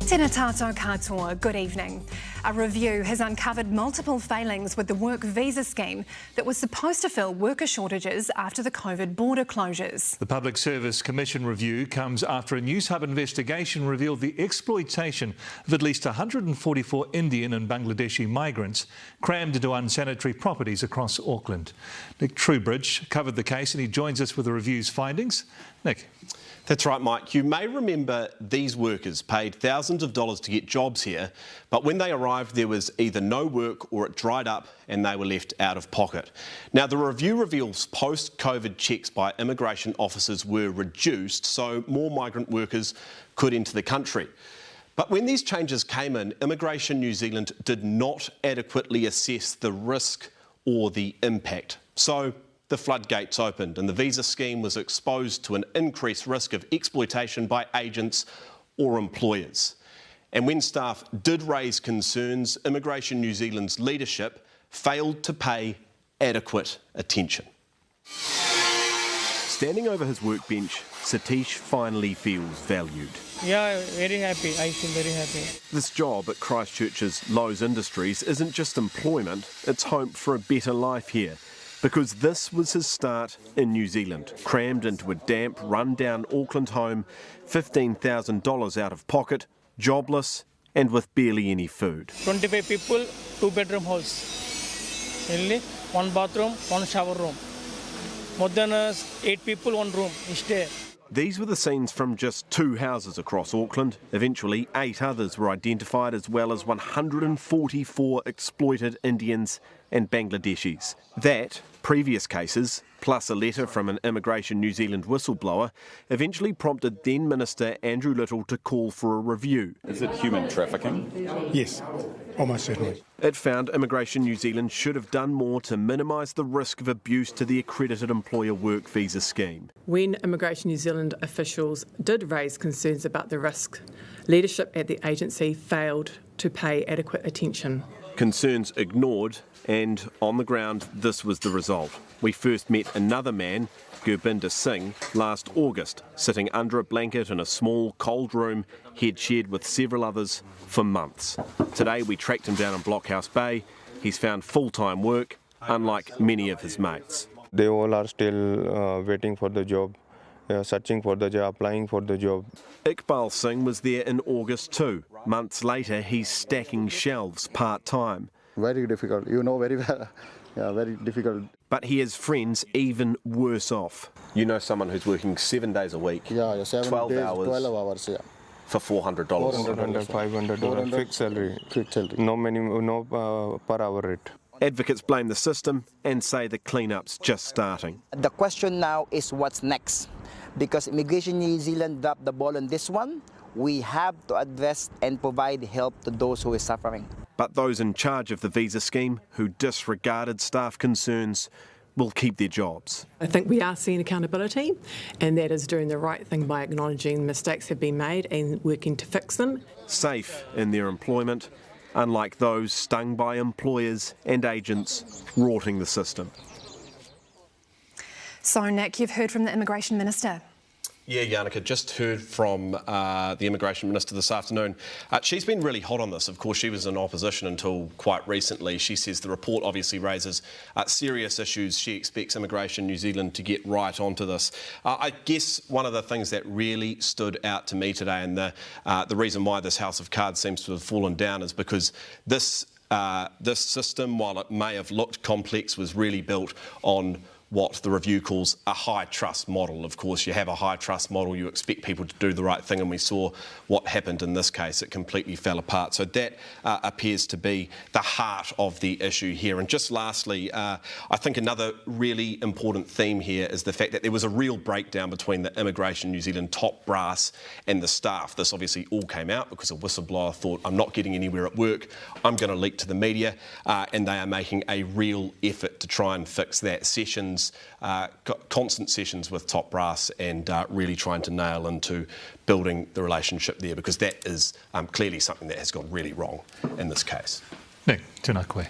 Tēnā tātou katoa, good evening. A review has uncovered multiple failings with the work visa scheme that was supposed to fill worker shortages after the COVID border closures. The Public Service Commission review comes after a Newshub investigation revealed the exploitation of at least 144 Indian and Bangladeshi migrants crammed into unsanitary properties across Auckland. Nick Truebridge covered the case and he joins us with the review's findings. Nick. That's right, Mike. You may remember these workers paid thousands of dollars to get jobs here, but when they arrived there was either no work or it dried up and they were left out of pocket. Now, the review reveals post-COVID checks by immigration officers were reduced so more migrant workers could enter the country. But when these changes came in, Immigration New Zealand did not adequately assess the risk or the impact. So the floodgates opened and the visa scheme was exposed to an increased risk of exploitation by agents or employers. And when staff did raise concerns, Immigration New Zealand's leadership failed to pay adequate attention. Standing over his workbench, Satish finally feels valued. Yeah, very happy. I feel very happy. This job at Christchurch's Lowe's Industries isn't just employment, it's hope for a better life here. Because this was his start in New Zealand, crammed into a damp, run-down Auckland home, $15,000 out of pocket, jobless and with barely any food. 25 people, 2-bedroom house. Only 1 bathroom, 1 shower room. More than 8 people, 1 room. Stay. These were the scenes from just 2 houses across Auckland. Eventually, 8 others were identified, as well as 144 exploited Indians and Bangladeshis. That, previous cases, plus a letter from an Immigration New Zealand whistleblower, eventually prompted then Minister Andrew Little to call for a review. Is it human trafficking? Yes, almost certainly. It found Immigration New Zealand should have done more to minimise the risk of abuse to the accredited employer work visa scheme. When Immigration New Zealand officials did raise concerns about the risk, leadership at the agency failed to pay adequate attention. Concerns ignored, and on the ground, this was the result. We first met another man, Gurbinder Singh, last August, sitting under a blanket in a small, cold room he'd shared with several others for months. Today we tracked him down in Blockhouse Bay. He's found full-time work, unlike many of his mates. They all are still waiting for the job, searching for the job, applying for the job. Iqbal Singh was there in August too. Months later, he's stacking shelves part-time. Very difficult, you know very well. Yeah, very difficult. But he has friends even worse off. You know someone who's working 7 days a week, 12 hours, yeah. For $400. $400, $500 fixed salary. Fixed salary. No per hour rate. Advocates blame the system and say the clean-up's just starting. The question now is what's next? Because Immigration New Zealand dropped the ball on this one, we have to address and provide help to those who are suffering. But those in charge of the visa scheme who disregarded staff concerns will keep their jobs. I think we are seeing accountability, and that is doing the right thing by acknowledging mistakes have been made and working to fix them. Safe in their employment, unlike those stung by employers and agents rorting the system. So, Nick, you've heard from the Immigration Minister. Yeah, Yannicka, just heard from the Immigration Minister this afternoon. She's been really hot on this. Of course, she was in opposition until quite recently. She says the report obviously raises serious issues. She expects Immigration New Zealand to get right onto this. I guess one of the things that really stood out to me today, and the reason why this house of cards seems to have fallen down, is because this system, while it may have looked complex, was really built on what the review calls a high trust model. Of course, you have a high trust model, you expect people to do the right thing, and we saw what happened in this case. It completely fell apart. So that appears to be the heart of the issue here. And just lastly, I think another really important theme here is the fact that there was a real breakdown between the Immigration New Zealand top brass and the staff. This obviously all came out because a whistleblower thought, I'm not getting anywhere at work, I'm going to leak to the media, and they are making a real effort to try and fix that. Constant sessions with top brass and really trying to nail into building the relationship there, because that is clearly something that has gone really wrong in this case. Nick, tēnā koe.